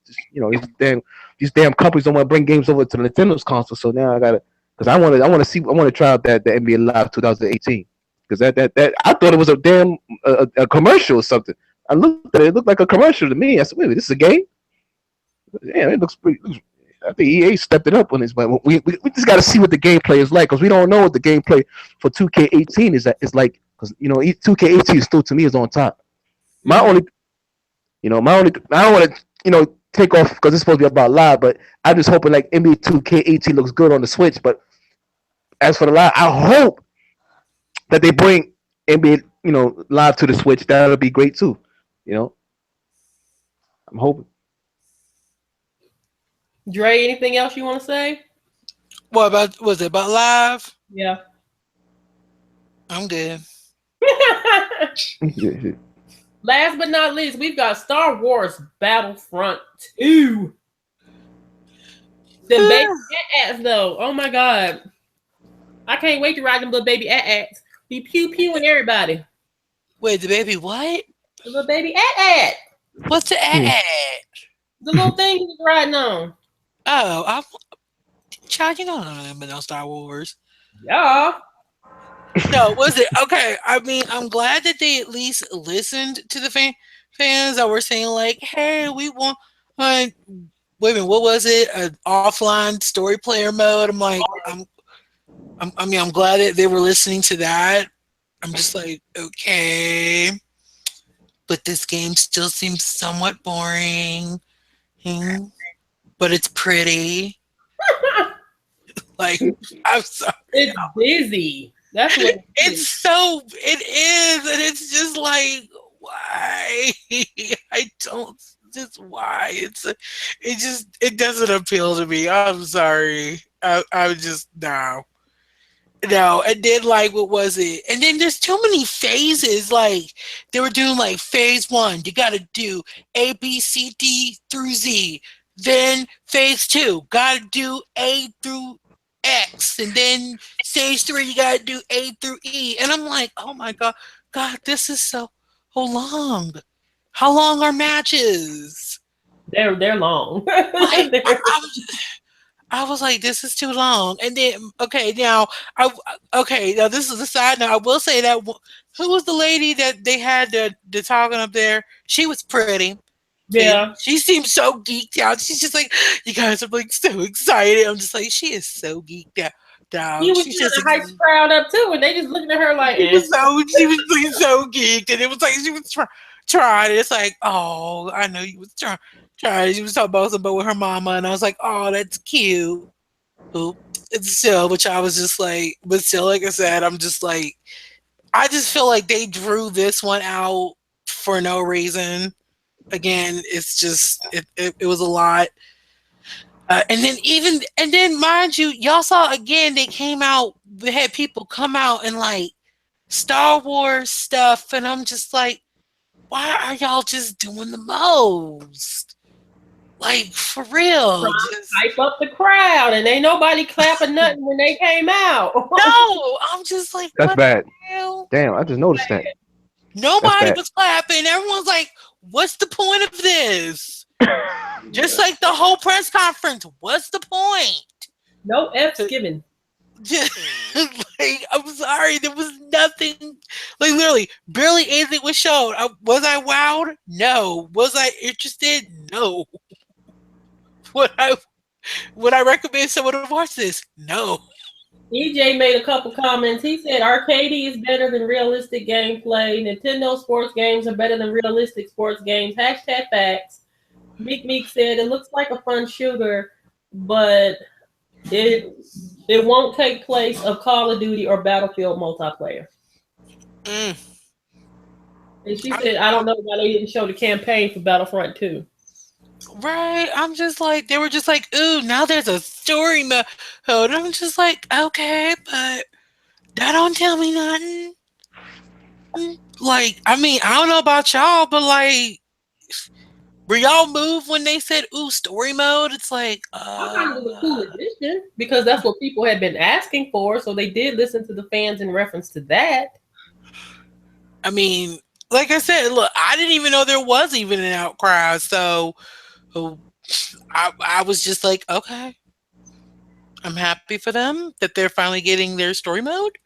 these damn companies don't want to bring games over to Nintendo's console. So now I gotta because I want to try out that the NBA Live 2018 because that I thought it was a damn a commercial or something. I looked at it, it looked like a commercial to me. I said, wait, this is a game? Yeah, it looks pretty. I think EA stepped it up on this, but we just got to see what the gameplay is like because we don't know what the gameplay for 2K18 is like because 2K18 still to me is on top. My only, I don't want to take off because it's supposed to be about live, but I'm just hoping like NBA 2K18 looks good on the Switch. But as for the live, I hope that they bring NBA live to the Switch. That'll be great too. You know, I'm hoping. Dre, anything else you want to say? What about, was it about live? Yeah. I'm good. Last but not least, we've got Star Wars Battlefront 2. The baby at-ats, though. Oh my god. I can't wait to ride them little baby at-ats. Be pew-pewing everybody. Wait, the baby what? The little baby at-at. What's the at? The little thing he's riding on. Oh, child, you don't know nothing about Star Wars. Yeah. No, was it? Okay, I mean, I'm glad that they at least listened to the fans that were saying like, hey, we want wait a minute, what was it? An offline story player mode. I'm like, I'm glad that they were listening to that. I'm just like, okay. But this game still seems somewhat boring. But it's pretty. Like, I'm sorry. It's busy. That's what it is, and it's just like, why? I don't, just why? It doesn't appeal to me. I'm sorry. I'm just, no. And then like, what was it? And then there's too many phases. Like, they were doing like phase 1, you gotta do A, B, C, D through Z. Then phase 2, gotta do A through X, and then stage 3, you gotta do A through E. And I'm like, oh my god, this is so long. How long are matches? They're long. I was like, this is too long. And then, now this is a side note. I will say that who was the lady that they had the talking up there? She was pretty. Yeah. She seems so geeked out. She's just like, you guys are like so excited. I'm just like, she is so geeked out. He was just a hype crowd up too, and they just looking at her like, she was like so geeked, and it was like she was trying. It's like, oh, I know you was trying. She was talking about something with her mama, and I was like, oh, that's cute. It's still, which I was just like, but still, like I said, I'm just like, I just feel like they drew this one out for no reason. Again, it's just it was a lot. And then mind you, y'all saw again, they had people come out and like Star Wars stuff, and I'm just like, why are y'all just doing the most? Like, for real. Just hype up the crowd, and ain't nobody clapping nothing when they came out. No, I'm just like, that's bad. Damn, I just noticed that. Nobody was clapping. Everyone's like, what's the point of this? Just like the whole press conference. What's the point? No F's given. Like, I'm sorry, there was nothing. Like, literally, barely anything was shown. Was I wowed? No. Was I interested? No. Would I recommend someone to watch this? No. EJ made a couple comments. He said arcade is better than realistic gameplay. Nintendo sports games are better than realistic sports games. Hashtag facts. Meek said it looks like a fun shooter, but it won't take place of Call of Duty or Battlefield multiplayer. And she said, I don't know why they didn't show the campaign for Battlefront 2. Right. I'm just like, they were just like, ooh, now there's a story mode. And I'm just like, okay, but that don't tell me nothing. Like, I mean, I don't know about y'all, but like, were y'all moved when they said, "Ooh, story mode"? It's like, I thought it was a cool addition because that's what people had been asking for. So they did listen to the fans in reference to that. I mean, like I said, look, I didn't even know there was even an outcry. So I was just like, okay, I'm happy for them that they're finally getting their story mode.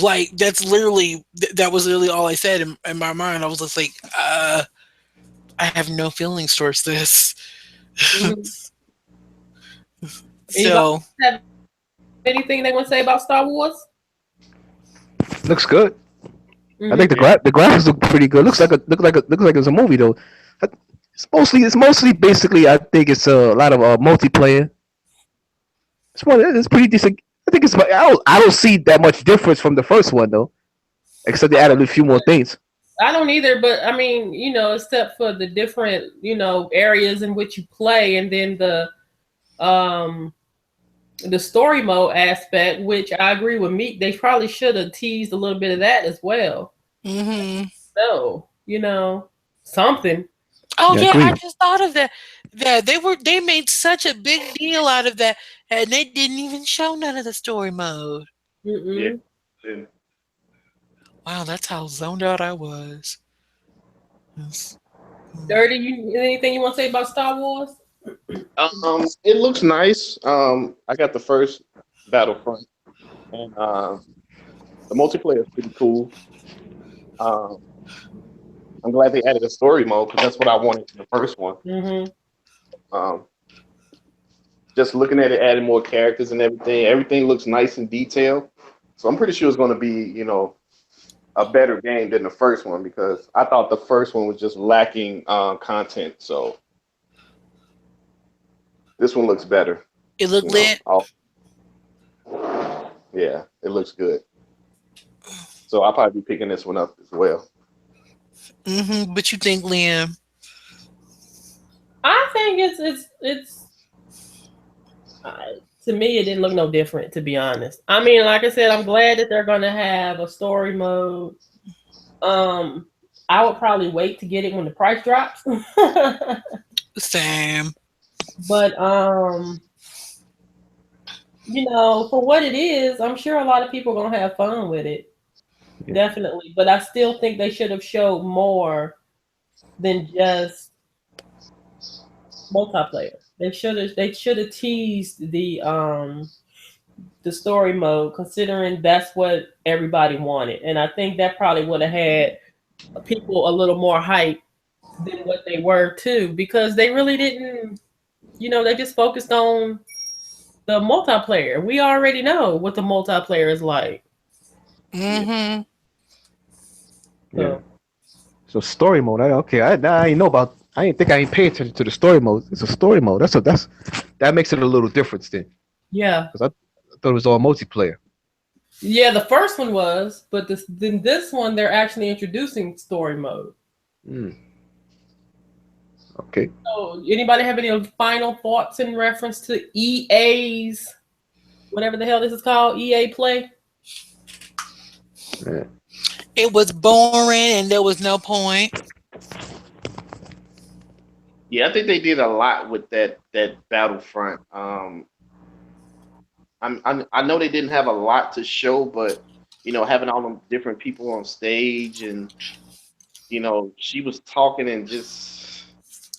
Like that's literally that was literally all I said in my mind. I was just like, I have no feelings towards this. Mm-hmm. So, have anything they want to say about Star Wars? Looks good. Mm-hmm. I think the graphics look pretty good. Looks like it's a movie though. It's mostly basically. I think it's a lot of multiplayer. It's pretty decent. I think I don't see that much difference from the first one though, except they added a few more things. I don't either, but I mean, except for the different, areas in which you play, and then the story mode aspect, which I agree with Meek, they probably should have teased a little bit of that as well. mm-hmm. So, something. Oh yeah, agreed. I just thought of that. That they made such a big deal out of that, and they didn't even show none of the story mode. Mm-mm. Yeah. Wow, that's how zoned out I was. Dirty, anything you want to say about Star Wars? It looks nice. I got the first Battlefront, and the multiplayer is pretty cool. I'm glad they added a story mode because that's what I wanted in the first one. Mm-hmm. Just looking at it, adding more characters and everything looks nice and detailed. So I'm pretty sure it's going to be, a better game than the first one because I thought the first one was just lacking content. So this one looks better. It looked lit. Yeah, it looks good. So I'll probably be picking this one up as well. Mm-hmm. But you think, Liam? I think it's to me, it didn't look no different, to be honest. I mean, like I said, I'm glad that they're going to have a story mode. I would probably wait to get it when the price drops. Same. But for what it is, I'm sure a lot of people are going to have fun with it. Yeah. Definitely. But I still think they should have showed more than just multiplayer. They should have teased the story mode, considering that's what everybody wanted. And I think that probably would have had people a little more hype than what they were too, because they really didn't, they just focused on the multiplayer. We already know what the multiplayer is like. Mm-hmm. Yeah. So story mode. I didn't know about. I ain't pay attention to the story mode. It's a story mode. That makes it a little difference then. Yeah. Because I thought it was all multiplayer. Yeah, the first one was, but this one they're actually introducing story mode. Okay. So, anybody have any final thoughts in reference to EA's, whatever the hell this is called, EA Play? Yeah. It was boring and there was no point. Yeah, I think they did a lot with that Battlefront. I know they didn't have a lot to show, but having all them different people on stage and she was talking and just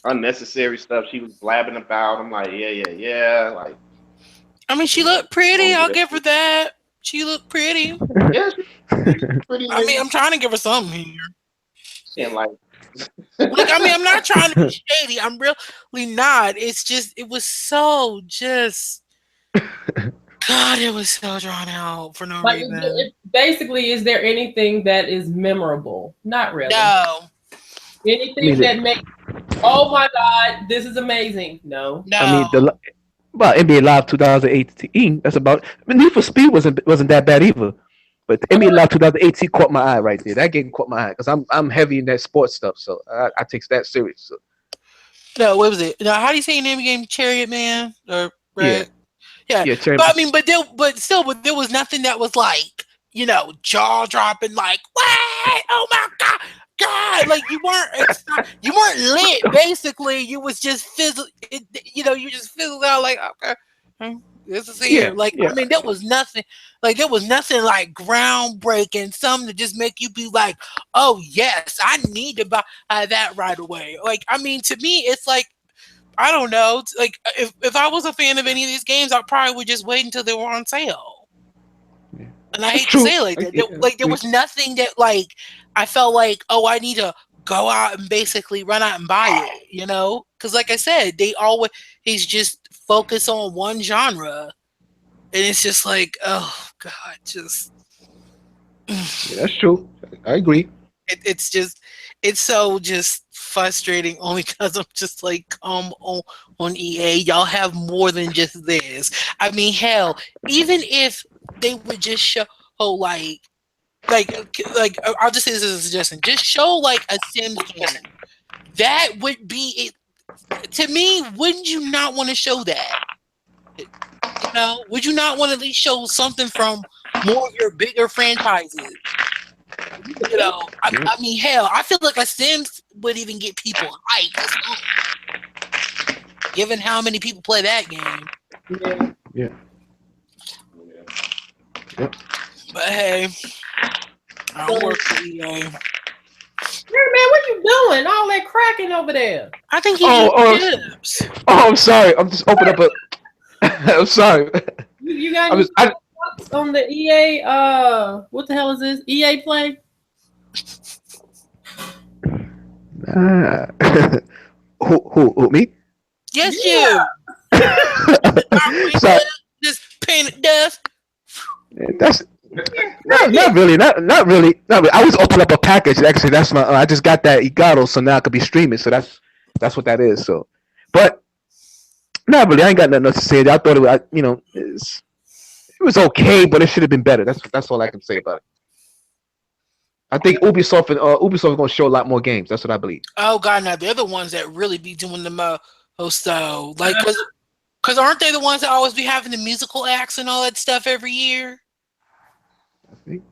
unnecessary stuff she was blabbing about. I'm like, yeah. Like, I mean, she looked pretty. I'll give her that. She looked pretty. Yeah, she's pretty. I mean, I'm trying to give her something here. And like, I mean, I'm not trying to be shady. I'm really not. It's just, it was so just, God, it was so drawn out for no reason. Basically, is there anything that is memorable? Not really. No. Anything that makes, oh my God, this is amazing. No. I mean, NBA Live 2018. That's about. I mean, Need for Speed wasn't that bad either. But NBA Live 2018 caught my eye right there. That game caught my eye because I'm heavy in that sports stuff, so I take that serious. So. No, what was it? Now, how do you say your name again? Chariot Man, or right? Yeah. Chariot. But I mean, but there was nothing that was like jaw dropping. Like, what? Oh my God! God, like you weren't lit. Basically, you was just fizzle. You just fizzled out. Like, okay, this is here. Yeah, Like, yeah. I mean, there was nothing. Like, there was nothing like groundbreaking. Something to just make you be like, oh yes, I need to buy that right away. Like, I mean, to me, it's like, I don't know. Like, if I was a fan of any of these games, I probably would just wait until they were on sale. Yeah. And I That's hate true. to say it like that. There was nothing that like I felt like, oh, I need to go out and basically run out and buy it, Because like I said, he's just focused on one genre, and it's just like, oh God, just Yeah, that's true. I agree. it's so just frustrating. Only because I'm just like, come on EA, y'all have more than just this. I mean, hell, even if they would just show like I'll just say this as a suggestion. Just show like a Sims game. That would be it. To me, wouldn't you not want to show that? Would you not want to at least show something from more of your bigger franchises? I mean, hell, I feel like a Sims would even get people hyped, given how many people play that game. Yeah. Yep. But hey, I don't work for EA. Hey man, what you doing? All that cracking over there. I think he's chips. Oh, I'm sorry. I'm just opening up a. I'm sorry. You got any thoughts on the EA? What the hell is this? EA Play? Who? Me? Yes, you. Sorry. Just painted dust. That's not really. Not really. I was opening up a package. Actually, that's my. I just got that Elgato, so now I could be streaming. So that's what that is. So, but not really. I ain't got nothing else to say. I thought it was okay, but it should have been better. That's all I can say about it. I think Ubisoft are going to show a lot more games. That's what I believe. Oh God, now they're the ones that really be doing the most though. Like, cause aren't they the ones that always be having the musical acts and all that stuff every year? I think.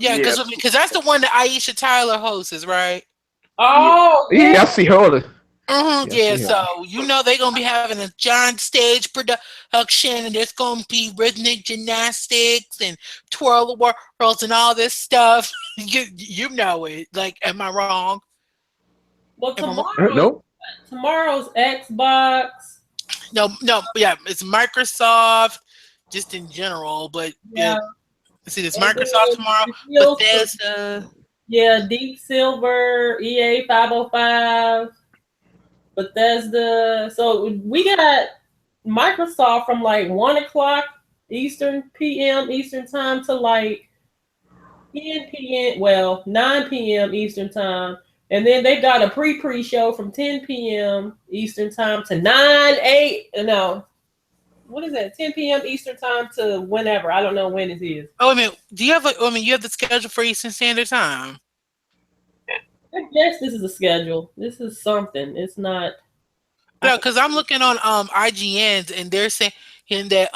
Yeah, because that's the one that Aisha Tyler hosts, right? Oh, yeah, I see her all the. Yeah, so they're gonna be having a giant stage production, and there's gonna be rhythmic gymnastics and twirl the whirls and all this stuff. you know it. Like, am I wrong? Well, tomorrow's Xbox. No, yeah, it's Microsoft, just in general, but see, it's Microsoft tomorrow. Bethesda. Yeah, Deep Silver, EA 505. Bethesda. So we got Microsoft from like 1:00 p.m. Eastern time to like 10 p.m. Well, 9 p.m. Eastern time. And then they got a pre show from 10 p.m. Eastern time to 10 p.m. Eastern time to whenever. I don't know when it is. Oh, I mean, you have the schedule for Eastern Standard Time? I guess this is a schedule. This is something. It's not. No, because I'm looking on IGN's and they're saying that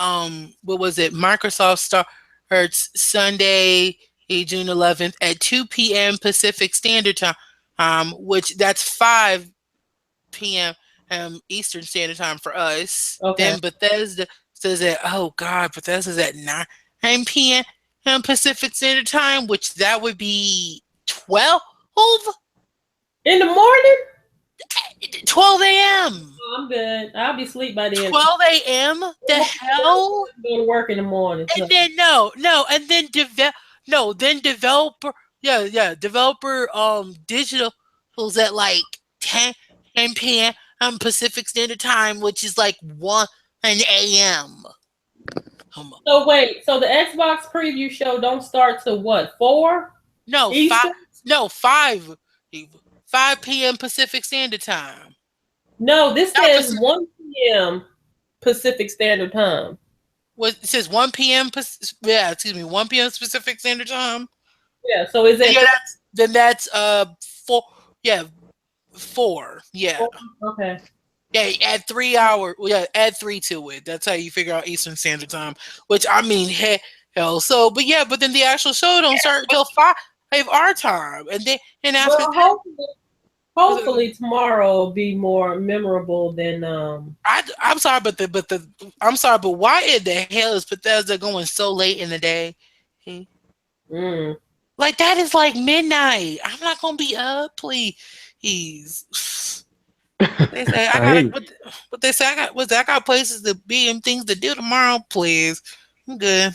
what was it? Microsoft starts Sunday, June 11th at 2 p.m. Pacific Standard Time, which that's 5 p.m. Eastern Standard Time for us. Okay. Then Bethesda says that Bethesda's at 9 p.m. Pacific Standard Time, which that would be 12 in the morning. 12 a.m. Oh, I'm good. I'll be asleep by then. 12 a.m. The hell? Go to work in the morning. And then and then developer digitals at like 10 p.m. Pacific Standard Time, which is like 1 a.m. So wait, so the Xbox preview show don't start till what? 4? No, Eastern? 5 p.m. Pacific Standard Time. No, this says 1 p.m. Pacific Standard Time. It says 1 p.m. 1 p.m. Pacific Standard Time. Yeah, so is it? Yeah, that's 4. Yeah, 4. Yeah. 4? Okay. Yeah, add 3 hours. Yeah, add 3 to it. That's how you figure out Eastern Standard Time. Which I mean, hell. So, but then the actual show don't start until have our time, and then after Well, that, hopefully tomorrow will be more memorable than I'm sorry, I'm sorry, but why in the hell is Bethesda going so late in the day? mm. Like that is like midnight. I'm not gonna be up, please. They say I I hear got you. what they say I got places to be and things to do tomorrow. Please, I'm good.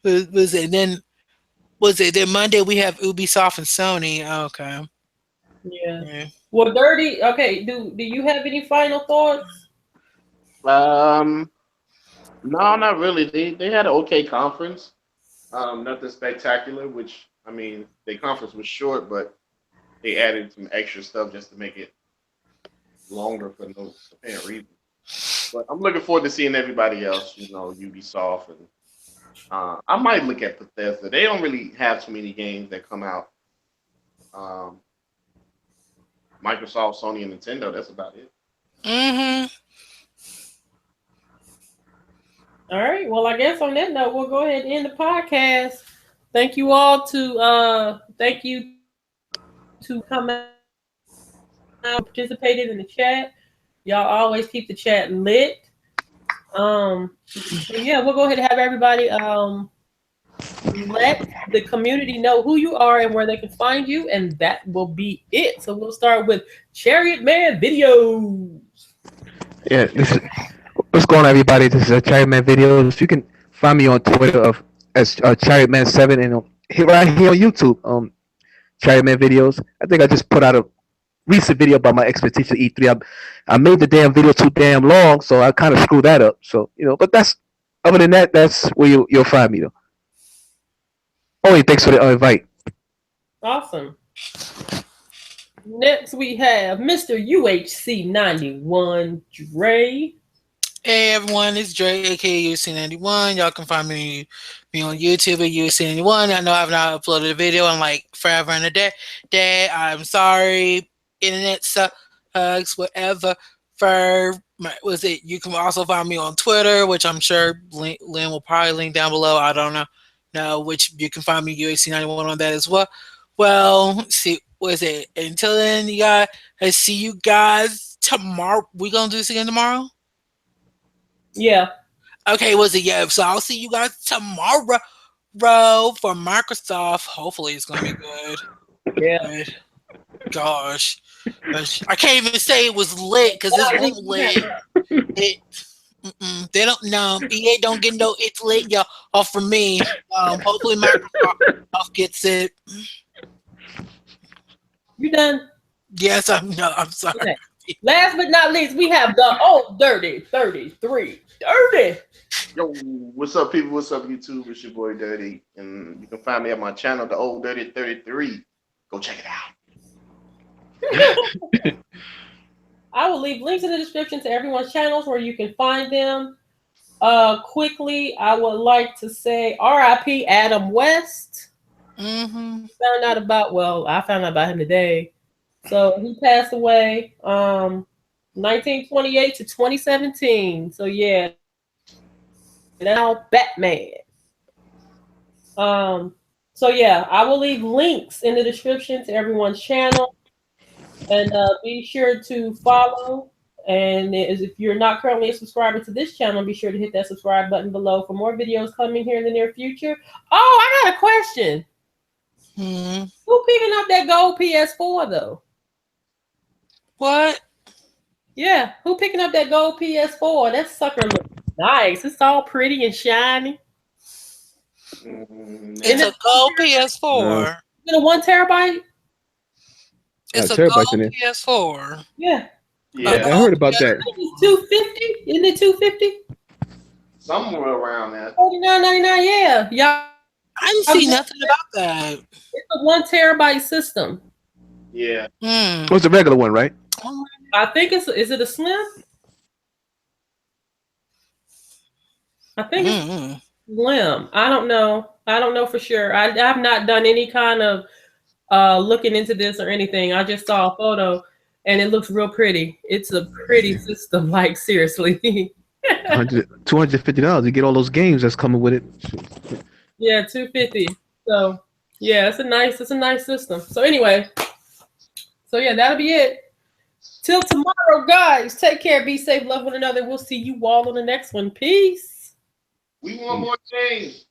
Was it then? Was it then Monday? We have Ubisoft and Sony. Okay. Yeah. Yeah. Well, Dirty. Okay. Do you have any final thoughts? Um, no, not really. They had an okay conference. Nothing spectacular. Which I mean, the conference was short, but they added some extra stuff just to make it longer for no apparent reason. But I'm looking forward to seeing everybody else. You know, Ubisoft and I might look at Bethesda. They don't really have too many games that come out. Um, Microsoft, Sony, and Nintendo. That's about it. Mm-hmm. All right. Well, I guess on that note, we'll go ahead and end the podcast. Thank you all thank you to come out and participated in the chat. Y'all always keep the chat lit. So yeah, we'll go ahead and have everybody let the community know who you are and where they can find you, and that will be it. So we'll start with ChariotManVideos. Yeah, what's going on, everybody? This is ChariotManVideos. You can find me on Twitter as ChariotMan7 and right here on YouTube, ChariotManVideos. I think I just put out a recent video about my expectation of E3. I made the damn video too damn long, so I kind of screwed that up. So but other than that, that's where you'll find me though. Oh, and thanks for the invite. Awesome. Next we have Mr. UHC91 Dre. Hey everyone, it's Dre, aka UC91. Y'all can find me on YouTube at UC91. I know I've not uploaded a video in like forever and a day. I'm sorry, internet sucks, whatever. You can also find me on Twitter, which I'm sure Lynn will probably link down below. I don't know, which you can find me UHC91 on that as well. Well, see, until then, you guys, I see you guys tomorrow. We gonna do this again tomorrow? Yeah. Okay, yeah. So I'll see you guys tomorrow for Microsoft. Hopefully it's gonna be good. Yeah. Gosh. I can't even say it was lit because it's lit. They don't know. EA don't get no it's lit, y'all, off from me. Hopefully Microsoft gets it. You done? Yes, I'm sorry. Okay. Last but not least, we have the old Dirty 33. Dirty. Yo, what's up, people? What's up, YouTube? It's your boy Dirty, and you can find me at my channel, the Old Dirty 33. Go check it out. I will leave links in the description to everyone's channels where you can find them. Quickly, I would like to say R.I.P. Adam West. Mm-hmm. I found out about him today. So he passed away 1928 to 2017. So yeah, now Batman. So yeah, I will leave links in the description to everyone's channel, and be sure to follow. And if you're not currently a subscriber to this channel, be sure to hit that subscribe button below for more videos coming here in the near future. Oh, I got a question. Mm-hmm. Who picking up that gold PS4 though? What? Yeah, who picking up that gold PS4? That sucker looks nice. It's all pretty and shiny. It's a gold PS4. Is it a 1 terabyte? It's a terabytes gold in it. PS4. Yeah. Yeah, I heard about that. It's 250. Isn't it 250? somewhere around that. $49.99. Yeah, y'all. I didn't see nothing about that. It's a 1 terabyte system. Yeah. What's the regular one, right? I think is it a slim? I think it's slim. I don't know. I don't know for sure. I've not done any kind of looking into this or anything. I just saw a photo and it looks real pretty. It's a pretty system, like seriously. $250. You get all those games that's coming with it. Yeah, $250. So yeah, it's a nice system. So anyway, so yeah, that'll be it. Till tomorrow, guys. Take care. Be safe. Love one another. We'll see you all on the next one. Peace. We want more change.